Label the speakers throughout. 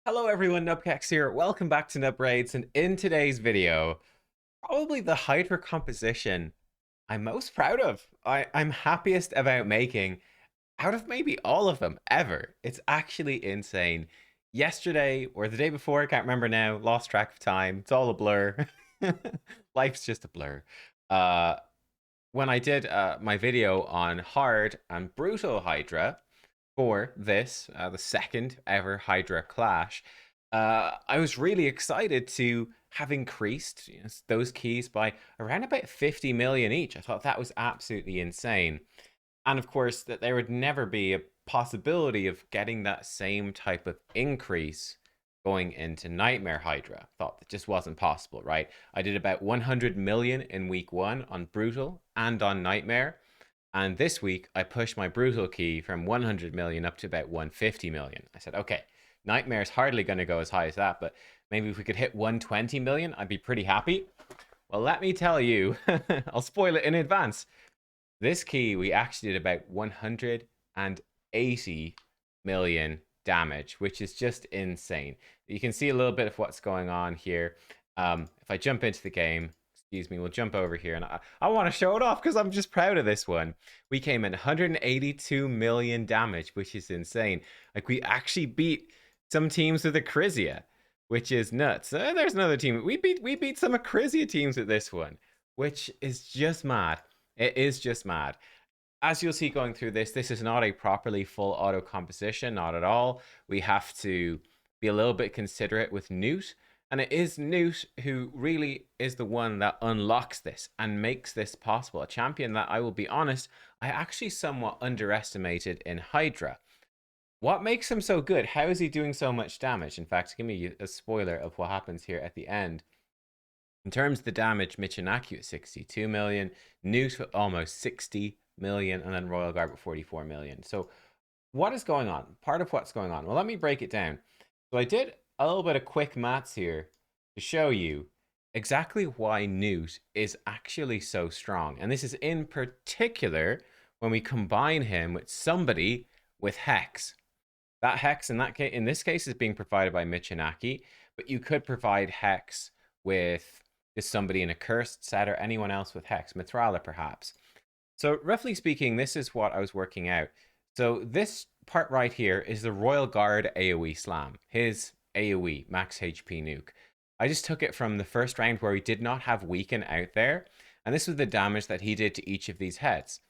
Speaker 1: Hello everyone, nubkeks here. Welcome back to Nub Raids, and in today's video, probably the Hydra composition I'm most proud of. I'm happiest about making out of maybe all of them ever. It's actually insane. Yesterday or the day before, I can't remember now, lost track of time. It's all a blur. Life's just a blur. Uh, when I did my video on hard and brutal Hydra for this, the second ever Hydra Clash, I was really excited to have increased those keys by around about 50 million each. I thought that was absolutely insane. And of course, that there would never be a possibility of getting that same type of increase going into Nightmare Hydra. Thought that just wasn't possible, right? I did about 100 million in week one on Brutal and on Nightmare. And this week, I pushed my Brutal key from 100 million up to about 150 million. I said, okay, Nightmare's hardly going to go as high as that, but maybe if we could hit 120 million, I'd be pretty happy. Well, let me tell you, I'll spoil it in advance. This key, we actually did about 180 million damage, which is just insane. You can see a little bit of what's going on here. If I jump into the game, excuse me, we'll jump over here, and I want to show it off because I'm just proud of this one. We came in 182 million damage, which is insane. Like, we actually beat some teams with a Crizia, which is nuts. There's another team. We beat some Crizia teams with this one, which is just mad. It is just mad. As you'll see going through this, this is not a properly full auto composition, not at all. We have to be a little bit considerate with Gnut, and it is Gnut who really is the one that unlocks this and makes this possible. A champion that, I will be honest, I actually somewhat underestimated in Hydra. What makes him so good? How is he doing so much damage? In fact, give me a spoiler of what happens here at the end. In terms of the damage, Michinaki at 62 million, Gnut at almost 60 million, and then Royal Guard with 44 million. So what is going on? Part of what's going on. Well, let me break it down. So I did a little bit of quick maths here to show you exactly why Gnut is actually so strong. And this is in particular when we combine him with somebody with Hex. That Hex in this case is being provided by Michinaki, but you could provide Hex with just somebody in a cursed set or anyone else with Hex, Mithrala perhaps. So roughly speaking, this is what I was working out. So this part right here is the Royal Guard AoE slam, his AoE, max HP nuke. I just took it from the first round where we did not have Weaken out there, and this was the damage that he did to each of these heads.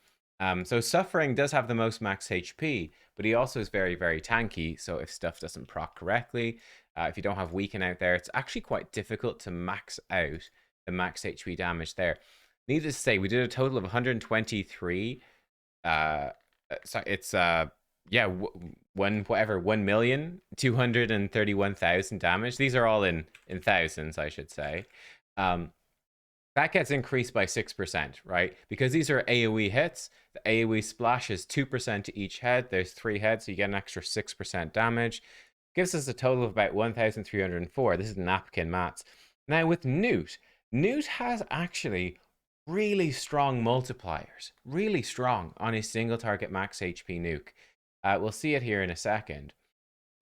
Speaker 1: So Suffering does have the most max HP, but he also is very, very tanky, so if stuff doesn't proc correctly, if you don't have Weaken out there, it's actually quite difficult to max out the max HP damage there. Needless to say, we did a total of 123. So it's yeah, 1,231,000 damage. These are all in thousands, I should say. That gets increased by 6%, right? Because these are AoE hits. The AoE splash is 2% to each head. There's 3 heads, so you get an extra 6% damage. Gives us a total of about 1,304. This is napkin mats. Now with Gnut, Gnut has actually really strong multipliers, really strong on his single target max HP nuke. We'll see it here in a second.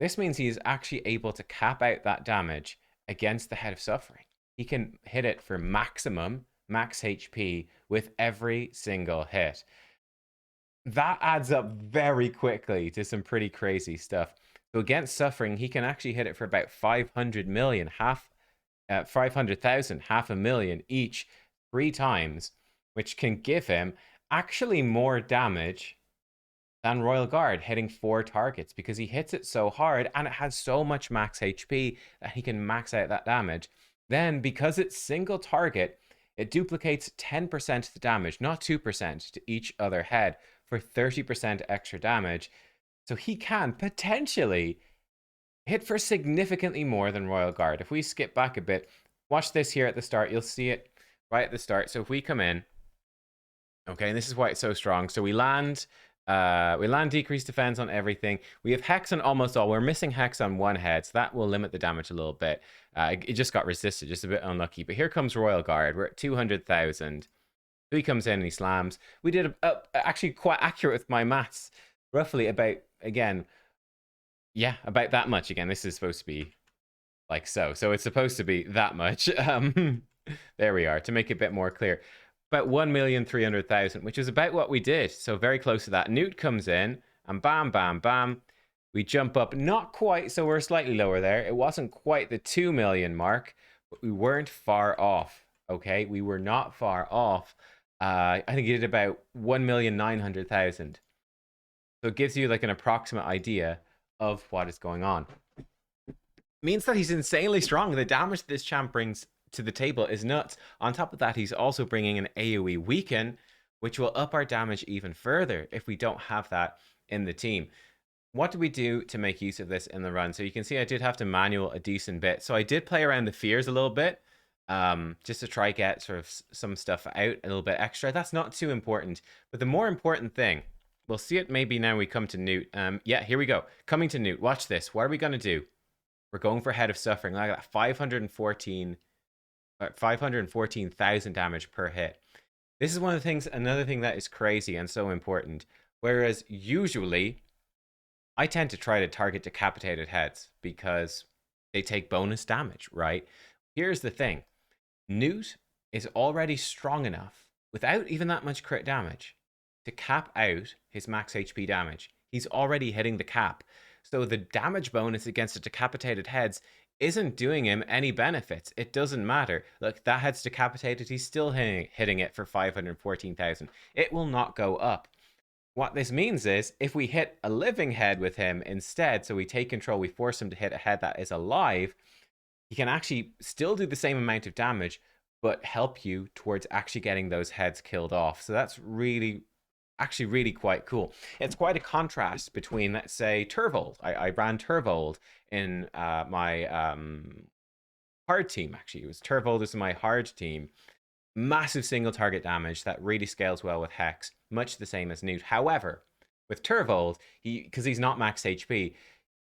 Speaker 1: This means he's actually able to cap out that damage against the Head of Suffering. He can hit it for maximum max HP with every single hit. That adds up very quickly to some pretty crazy stuff. So against Suffering, he can actually hit it for about 500 million, 500,000, half a million each 3 times, which can give him actually more damage than Royal Guard, hitting 4 targets, because he hits it so hard and it has so much max HP that he can max out that damage. Then, because it's single target, it duplicates 10% the damage, not 2%, to each other head for 30% extra damage. So he can potentially hit for significantly more than Royal Guard. If we skip back a bit, watch this here at the start, you'll see it right at the start. So if we come in, okay, and this is why it's so strong. So we land decreased defense on everything. We have Hex on almost all. We're missing Hex on one head, so that will limit the damage a little bit. It just got resisted, just a bit unlucky. But here comes Royal Guard. We're at 200,000. So he comes in and he slams. We did actually quite accurate with my maths. Roughly about, again, Yeah, about that much. Again, this is supposed to be like so. So it's supposed to be that much. There we are, to make it a bit more clear. About 1,300,000, which is about what we did. So very close to that. Newt comes in, and bam, bam, bam. We jump up, not quite, so we're slightly lower there. It wasn't quite the 2 million mark, but we weren't far off. Okay, we were not far off. I think he did about 1,900,000. So it gives you like an approximate idea of what is going on. Means that he's insanely strong. The damage this champ brings to the table is nuts. On top of that, he's also bringing an AoE weaken, which will up our damage even further if we don't have that in the team. What do we do to make use of this in the run? So you can see I did have to manual a decent bit. So I did play around the fears a little bit, just to try get sort of some stuff out a little bit extra. That's not too important. But the more important thing, we'll see it maybe now we come to Gnut. Yeah, here we go. Coming to Gnut. Watch this. What are we going to do? We're going for Head of Suffering. Like that 514,000 damage per hit. This is one of the things, another thing that is crazy and so important. Whereas usually I tend to try to target decapitated heads because they take bonus damage, right? Here's the thing. Gnut is already strong enough, without even that much crit damage, to cap out his max HP damage. He's already hitting the cap. So the damage bonus against the decapitated heads isn't doing him any benefits. It doesn't matter. Look, that head's decapitated. He's still hitting it for 514,000. It will not go up. What this means is if we hit a living head with him instead, so we take control, we force him to hit a head that is alive, he can actually still do the same amount of damage, but help you towards actually getting those heads killed off. So that's actually really quite cool. It's quite a contrast between, let's say, Turvold. I ran Turvold in my hard team, actually. It was Turvold is my hard team. Massive single target damage that really scales well with Hex, much the same as Gnut. However, with Turvold, because he's not max HP,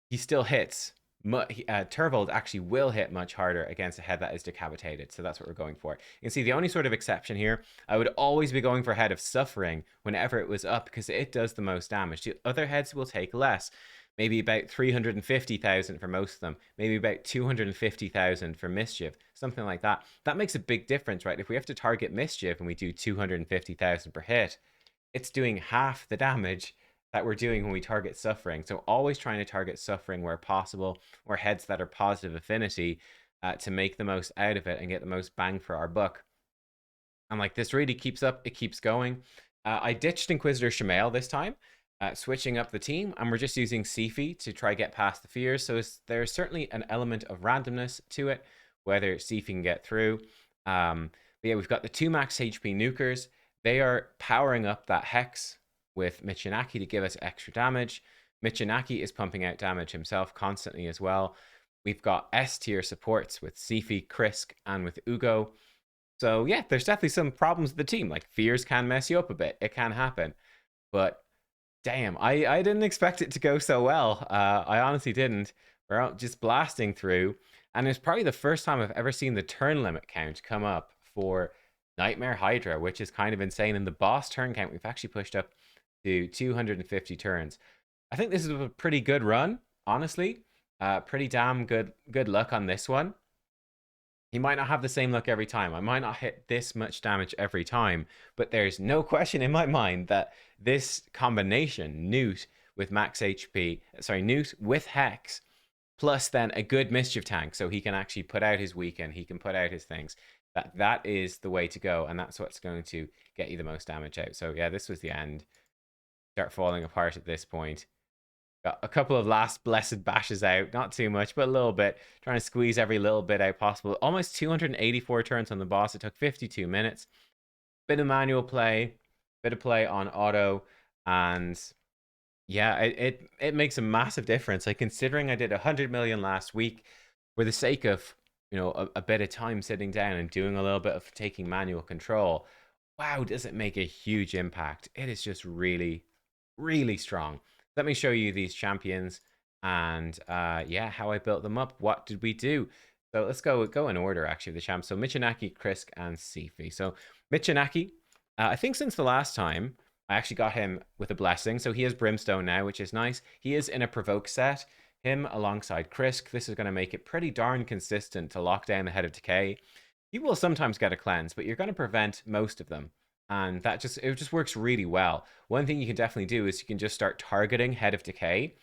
Speaker 1: he still hits. Turvold actually will hit much harder against a head that is decapitated, so that's what we're going for. You can see the only sort of exception here, I would always be going for Head of Suffering whenever it was up, because it does the most damage. The other heads will take less, maybe about 350,000 for most of them, maybe about 250,000 for Mischief, something like that. That makes a big difference, right? If we have to target Mischief and we do 250,000 per hit, it's doing half the damage that we're doing when we target Suffering. So always trying to target Suffering where possible, or heads that are positive affinity, to make the most out of it and get the most bang for our buck. And like this really keeps up, it keeps going. I ditched Inquisitor Shamael this time, switching up the team, and we're just using Sifi to try get past the fears. So there's certainly an element of randomness to it, whether Sifi can get through. But yeah, we've got the 2 max HP nukers. They are powering up that Hex with Michinaki to give us extra damage. Michinaki is pumping out damage himself constantly as well. We've got S tier supports with Sifi, Krisk, and with Ugo. So yeah, there's definitely some problems with the team. Like fears can mess you up a bit. It can happen. But damn, I didn't expect it to go so well. I honestly didn't. We're out just blasting through. And it's probably the first time I've ever seen the turn limit count come up for Nightmare Hydra, which is kind of insane. And the boss turn count, we've actually pushed up to 250 turns. I think this is a pretty good run, honestly. Pretty damn good luck on this one. He might not have the same luck every time. I might not hit this much damage every time, but there's no question in my mind that this combination, Gnut with max HP, sorry, Gnut with Hex, plus then a good Mischief tank, so he can actually put out his weekend, he can put out his things. That is the way to go, and that's what's going to get you the most damage out. So yeah, this was the end. Start falling apart at this point. Got a couple of last blessed bashes out, not too much, but a little bit, trying to squeeze every little bit out possible. Almost 284 turns on the boss. It took 52 minutes. Bit of manual play, bit of play on auto, and yeah, it makes a massive difference. Like considering I did 100 million last week for the sake of, you know, a bit of time sitting down and doing a little bit of taking manual control. Wow, does it make a huge impact. It is just really, really strong. Let me show you these champions and yeah, how I built them up. What did we do? So let's go in order, actually, the champs. So Michinaki, Krisk, and Sifi. So Michinaki, I think since the last time, I actually got him with a blessing. So he has Brimstone now, which is nice. He is in a provoke set. him alongside Krisk. This is going to make it pretty darn consistent to lock down the Head of Decay. You will sometimes get a cleanse, but you're going to prevent most of them. And it just works really well. One thing you can definitely do is you can just start targeting Head of Decay,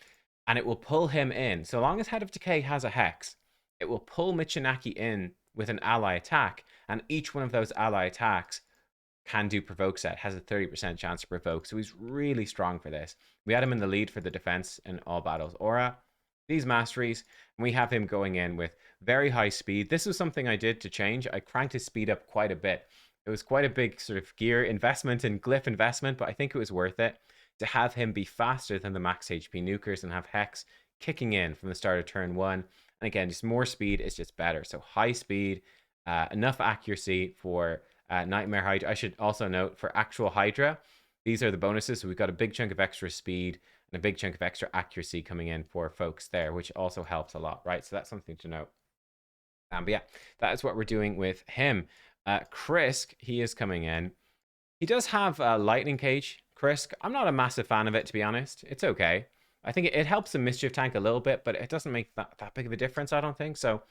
Speaker 1: and it will pull him in. So long as Head of Decay has a Hex, it will pull Michinaki in with an ally attack, and each one of those ally attacks can do provoke set, has a 30% chance to provoke. So he's really strong for this. We had him in the lead for the defense in all battles aura. These masteries, and we have him going in with very high speed. This was something I did to change. I cranked his speed up quite a bit. It was quite a big sort of gear investment and glyph investment, but I think it was worth it to have him be faster than the max HP nukers and have Hex kicking in from the start of turn 1. And again, just more speed is just better. So high speed, enough accuracy for Nightmare Hydra. I should also note for actual Hydra, these are the bonuses. So we've got a big chunk of extra speed and a big chunk of extra accuracy coming in for folks there, which also helps a lot, right? So that's something to note. But yeah, that is what we're doing with him. Krisk, he is coming in. He does have a lightning cage. Krisk, I'm not a massive fan of it, to be honest. It's okay. I think it helps the mischief tank a little bit, but it doesn't make that big of a difference, I don't think. So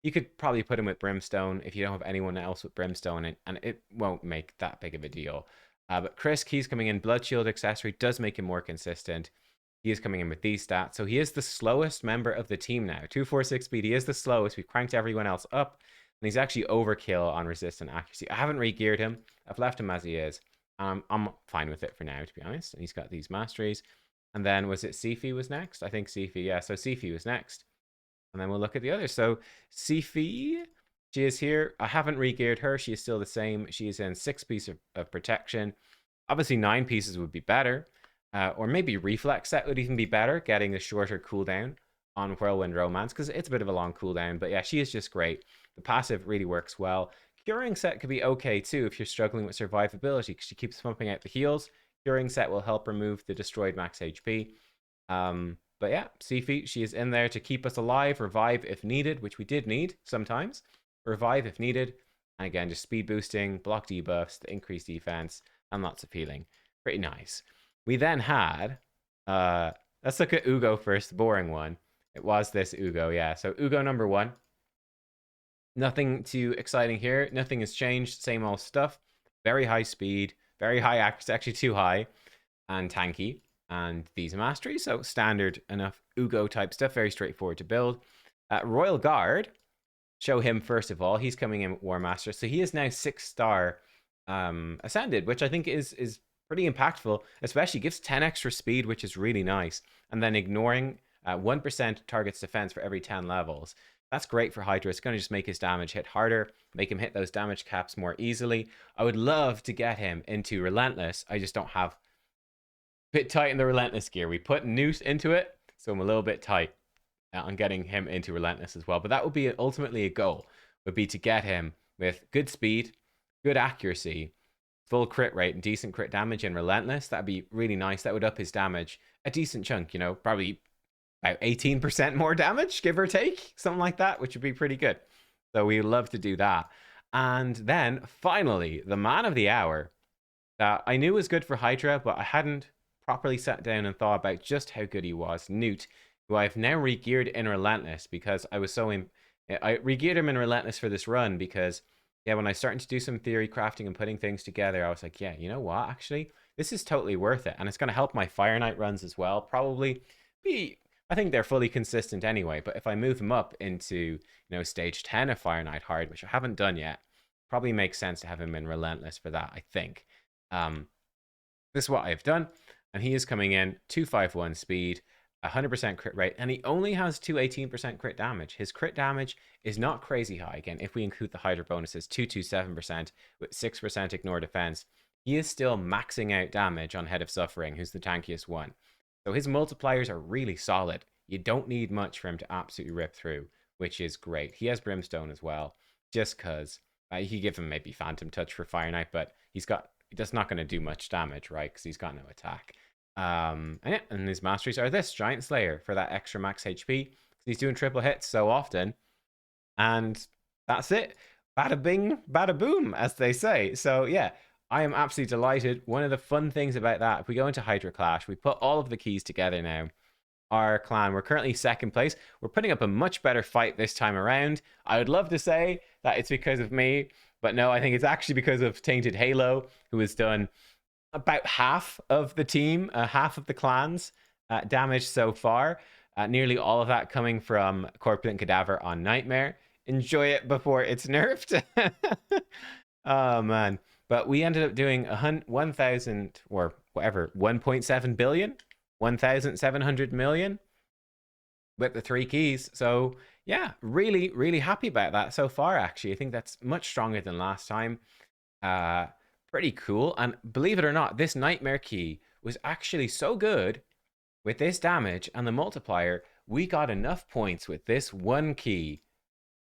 Speaker 1: you could probably put him with Brimstone if you don't have anyone else with Brimstone, and it won't make that big of a deal. But Krisk, he's coming in. Blood Shield accessory does make him more consistent. He is coming in with these stats. So he is the slowest member of the team now. 246 speed. He is the slowest. We've cranked everyone else up. And he's actually overkill on resist and accuracy. I haven't re-geared him. I've left him as he is. I'm fine with it for now, to be honest. And he's got these masteries. And then was it Sifi was next? I think Sifi, yeah. So Sifi was next. And then we'll look at the others. So Sifi, she is here. I haven't re-geared her. She is still the same. She is in 6 pieces of protection. Obviously 9 pieces would be better. Or maybe Reflex set would even be better, getting a shorter cooldown on Whirlwind Romance, because it's a bit of a long cooldown. But yeah, she is just great. The passive really works well. Curing set could be okay too if you're struggling with survivability, because she keeps pumping out the heals. Curing set will help remove the destroyed max HP. But yeah, Sifi, she is in there to keep us alive, revive if needed, which we did need sometimes. Revive if needed. And again, just speed boosting, block debuffs, the increased defense, and lots of healing. Pretty nice. We then had, let's look at Ugo first, the boring one. It was this Ugo, yeah. So Ugo number 1. Nothing too exciting here. Nothing has changed. Same old stuff. Very high speed, very high accuracy, actually too high, and tanky. And these masteries, so standard enough Ugo type stuff, very straightforward to build. Royal Guard, show him first of all. He's coming in with War Master, so he is now 6-star ascended, which I think is pretty impactful. Especially gives 10 extra speed, which is really nice. And then ignoring 1% target's defense for every 10 levels. That's great for Hydra. It's going to just make his damage hit harder, make him hit those damage caps more easily. I would love to get him into Relentless. I just don't have bit tight in the Relentless gear. We put Gnut into it, so I'm a little bit tight on getting him into Relentless as well. But that would be ultimately a goal, would be to get him with good speed, good accuracy, full crit rate, and decent crit damage in Relentless. That'd be really nice. That would up his damage a decent chunk, you know, probably about 18% more damage, give or take, something like that, which would be pretty good. So we love to do that. And then finally, the man of the hour that I knew was good for Hydra, but I hadn't properly sat down and thought about just how good he was. Gnut, who I've now re-geared in Relentless because I was I re-geared him in Relentless for this run because, yeah, when I started to do some theory crafting and putting things together, I was like, yeah, you know what? Actually, this is totally worth it. And it's going to help my Fire Knight runs as well. Probably be, I think they're fully consistent anyway, but if I move them up into, you know, stage 10 of Fire Knight Hard, which I haven't done yet, probably makes sense to have him in Relentless for that, I think. This is what I've done. And he is coming in 251 speed, 100% crit rate, and he only has 218% crit damage. His crit damage is not crazy high. Again, if we include the Hydra bonuses, 227% with 6% ignore defense, he is still maxing out damage on Head of Suffering, who's the tankiest one. So his multipliers are really solid. You don't need much for him to absolutely rip through, which is great. He has Brimstone as well, just because he give him maybe Phantom Touch for Fire Knight, but that's not going to do much damage, right? Because he's got no attack. And his masteries are this Giant Slayer for that extra max HP. He's doing triple hits so often, and that's it. Bada bing, bada boom, as they say. So yeah, I am absolutely delighted. One of the fun things about that, if we go into Hydra Clash, we put all of the keys together now our clan. We're currently second place. We're putting up a much better fight this time around. I would love to say that it's because of me, but no, I think it's actually because of Tainted Halo, who has done about half of the team, half of the clans damage so far. Nearly all of that coming from Corpulent Cadaver on Nightmare. Enjoy it before it's nerfed. Oh, man. But we ended up doing 1,000 or whatever, 1.7 billion, 1,700 million with the 3 keys. So yeah, really, really happy about that so far, actually. I think that's much stronger than last time. Pretty cool. And believe it or not, this Nightmare key was actually so good with this damage and the multiplier. We got enough points with this one key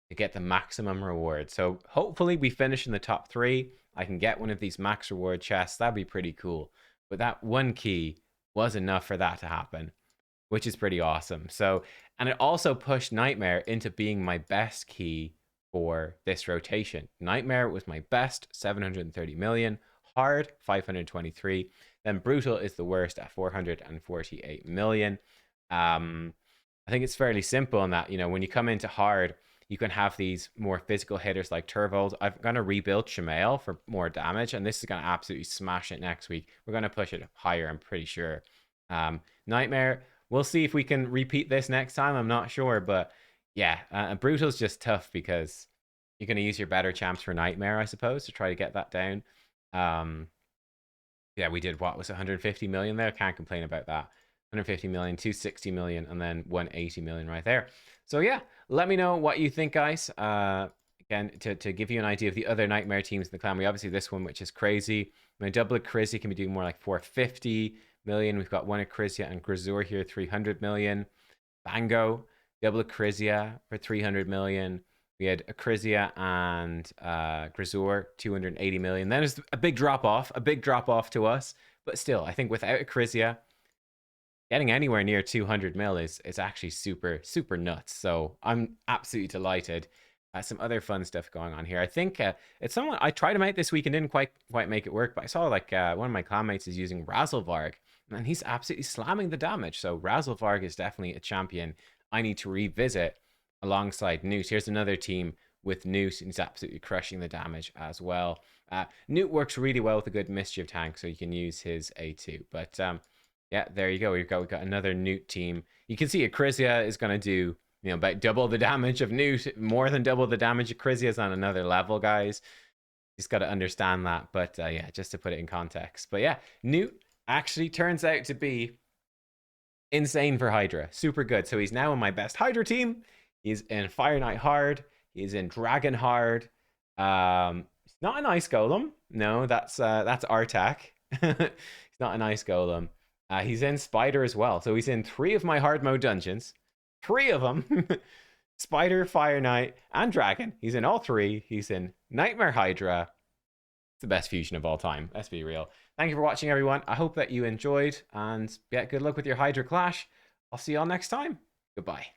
Speaker 1: to get the maximum reward. So hopefully we finish in the top 3. I can get one of these max reward chests. That'd be pretty cool. But that one key was enough for that to happen, which is pretty awesome. So, and it also pushed Nightmare into being my best key for this rotation. Nightmare was my best, 730 million. Hard, 523. Then Brutal is the worst at 448 million. I think it's fairly simple in that, you know, when you come into Hard, you can have these more physical hitters like Turvold. I'm going to rebuild Shamael for more damage, and this is going to absolutely smash it next week. We're going to push it higher, I'm pretty sure. Nightmare, we'll see if we can repeat this next time. I'm not sure, but yeah, Brutal's just tough because you're going to use your better champs for Nightmare, I suppose, to try to get that down. Yeah, we did, what was 150 million there? Can't complain about that. 150 million, 260 million, and then 180 million right there. So yeah, let me know what you think, guys. Again, to give you an idea of the other Nightmare teams in the clan, we obviously this one, which is crazy. My double Crizzy can be doing more like 450 million. We've got one Acrizia and Grazur here, 300 million. Bango, double Acrizia for 300 million. We had Acrizia and Grazur, 280 million. Then there's a big drop off to us. But still, I think without Acrizia, getting anywhere near 200 mil is actually super, super nuts. So I'm absolutely delighted. Some other fun stuff going on here. I think it's someone I tried him out this week and didn't quite make it work, but I saw like one of my clanmates is using Razzlevarg, and he's absolutely slamming the damage. So Razzlevarg is definitely a champion I need to revisit alongside Gnut. Here's another team with Gnut, and he's absolutely crushing the damage as well. Gnut works really well with a good Mischief tank, so you can use his A2. But yeah, there you go. We've got another Gnut team. You can see Acrizia is going to do, you know, about double the damage of Gnut, more than double the damage of Acrizia is on another level, guys. Just got to understand that. But yeah, just to put it in context. But yeah, Gnut actually turns out to be insane for Hydra. Super good. So he's now in my best Hydra team. He's in Fire Knight Hard. He's in Dragon Hard. He's not an Ice Golem. No, that's Artak. He's not an Ice Golem. He's in Spider as well. So he's in 3 of my hard mode dungeons. 3 of them. Spider, Fire Knight, and Dragon. He's in all 3. He's in Nightmare Hydra. It's the best fusion of all time. Let's be real. Thank you for watching, everyone. I hope that you enjoyed. And yeah, good luck with your Hydra Clash. I'll see you all next time. Goodbye.